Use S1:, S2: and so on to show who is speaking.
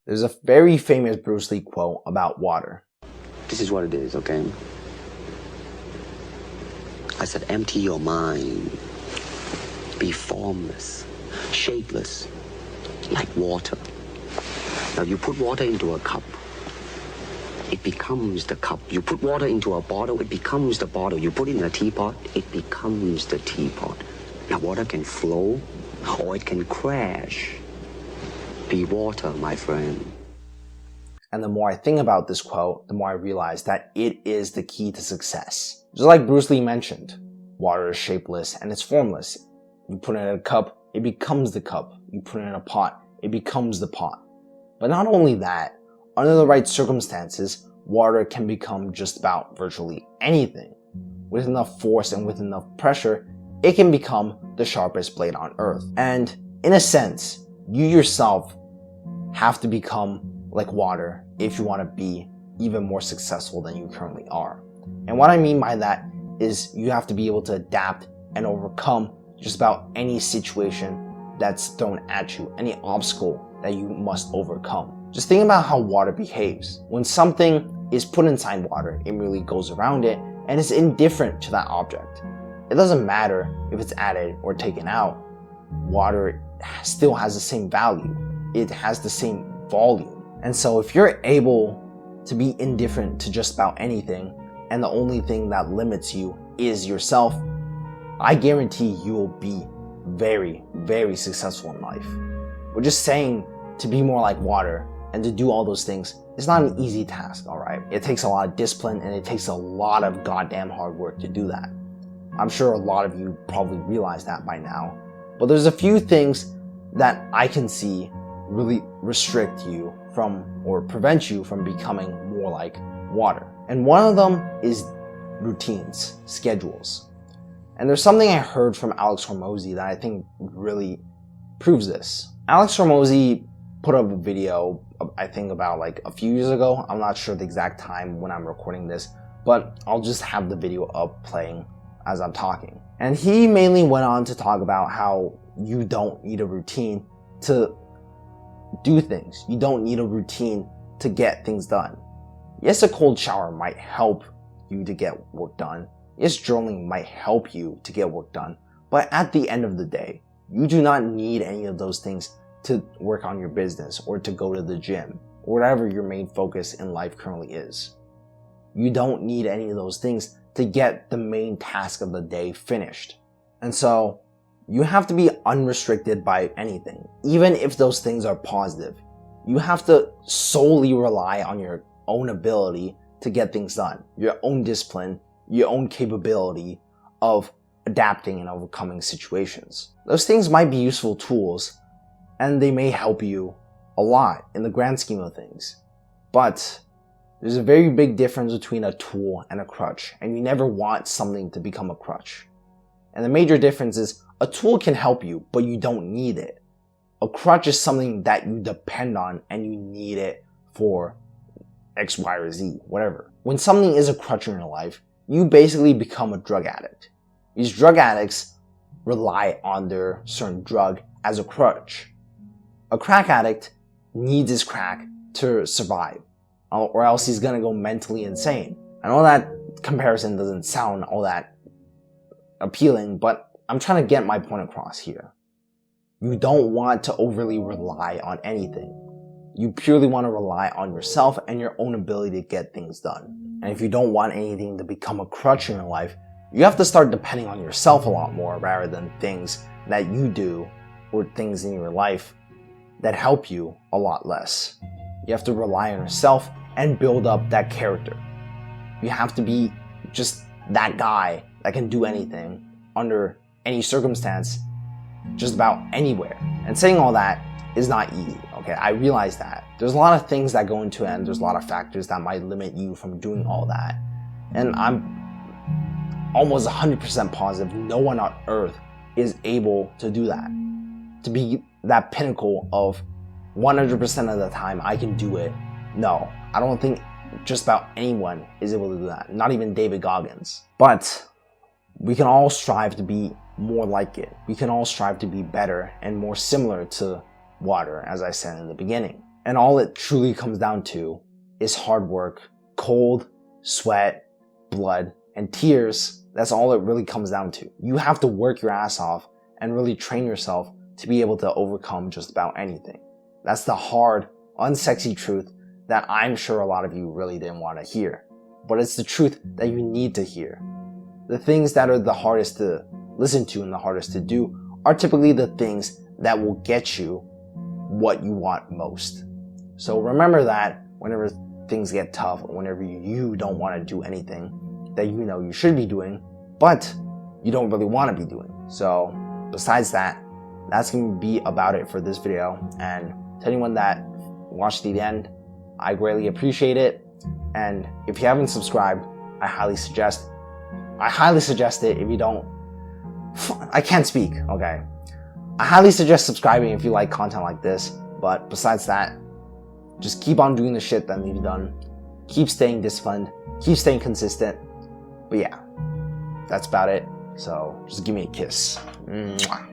S1: There's a very famous Bruce Lee quote about water.
S2: This is what it is, okay? I said, empty your mind. Be formless, shapeless, like water. Now you put water into a cup, it becomes the cup. You put water into a bottle, it becomes the bottle. You put it in a teapot, it becomes the teapot. Now water can flow or it can crash. Be water, my friend.
S1: And the more I think about this quote, the more I realize that it is the key to success. Just like Bruce Lee mentioned, water is shapeless and it's formless. You put it in a cup, it becomes the cup. You put it in a pot, it becomes the pot. But not only that, under the right circumstances, water can become just about virtually anything. With enough force and with enough pressure, it can become the sharpest blade on earth. And in a sense, you yourself have to become like water if you want to be even more successful than you currently are. And what I mean by that is you have to be able to adapt and overcome just about any situation that's thrown at you, any obstacle that you must overcome. Just think about how water behaves. When something is put inside water, it merely goes around it and is indifferent to that object. It doesn't matter if it's added or taken out. Water still has the same value. It has the same volume. And so if you're able to be indifferent to just about anything, and the only thing that limits you is yourself, I guarantee you will be very, very successful in life. We're just saying to be more like water and to do all those things is not an easy task, alright? It takes a lot of discipline and it takes a lot of goddamn hard work to do that. I'm sure a lot of you probably realize that by now. But there's a few things that I can see really restrict you from or prevent you from becoming more like water. And one of them is routines, schedules. And there's something I heard from Alex Hormozi that I think really proves this. Alex Hormozi put up a video, I think about like a few years ago. I'm not sure the exact time when I'm recording this, but I'll just have the video up playing as I'm talking. And he mainly went on to talk about how you don't need a routine to do things. You don't need a routine to get things done. Yes, a cold shower might help you to get work done. Yes, journaling might help you to get work done. But at the end of the day, you do not need any of those things to work on your business or to go to the gym or whatever your main focus in life currently is. You don't need any of those things to get the main task of the day finished. And so you have to be unrestricted by anything, even if those things are positive. You have to solely rely on your own ability to get things done, your own discipline, your own capability of adapting and overcoming situations. Those things might be useful tools, and they may help you a lot in the grand scheme of things. But there's a very big difference between a tool and a crutch, and you never want something to become a crutch. And the major difference is a tool can help you, but you don't need it. A crutch is something that you depend on and you need it for X, Y, or Z, whatever. When something is a crutch in your life, you basically become a drug addict. These drug addicts rely on their certain drug as a crutch. A crack addict needs his crack to survive, or else he's gonna go mentally insane. I know that comparison doesn't sound all that appealing, but I'm trying to get my point across here. You don't want to overly rely on anything. You purely want to rely on yourself and your own ability to get things done. And if you don't want anything to become a crutch in your life, you have to start depending on yourself a lot more rather than things that you do or things in your life that help you a lot less. You have to rely on yourself and build up that character. You have to be just that guy that can do anything under any circumstance, just about anywhere. And saying all that is not easy, okay? I realize that. There's a lot of things that go into it and there's a lot of factors that might limit you from doing all that. And I'm almost 100% positive no one on earth is able to do that. To be that pinnacle of 100% of the time I can do it. No, I don't think just about anyone is able to do that. Not even David Goggins. But we can all strive to be more like it. We can all strive to be better and more similar to water, as I said in the beginning. And all it truly comes down to is hard work, cold, sweat, blood, and tears. That's all it really comes down to. You have to work your ass off and really train yourself to be able to overcome just about anything. That's the hard, unsexy truth that I'm sure a lot of you really didn't want to hear. But it's the truth that you need to hear. The things that are the hardest to listen to and the hardest to do are typically the things that will get you what you want most. So remember that whenever things get tough, whenever you don't want to do anything that you know you should be doing, but you don't really want to be doing. So besides that, that's going to be about it for this video. And to anyone that watched to the end, I greatly appreciate it. And if you haven't subscribed, I highly suggest it. If you don't, I can't speak, okay? I highly suggest subscribing if you like content like this. But besides that, just keep on doing the shit that needs to be done. Keep staying disciplined. Keep staying consistent. But yeah, that's about it. So just give me a kiss. Mwah.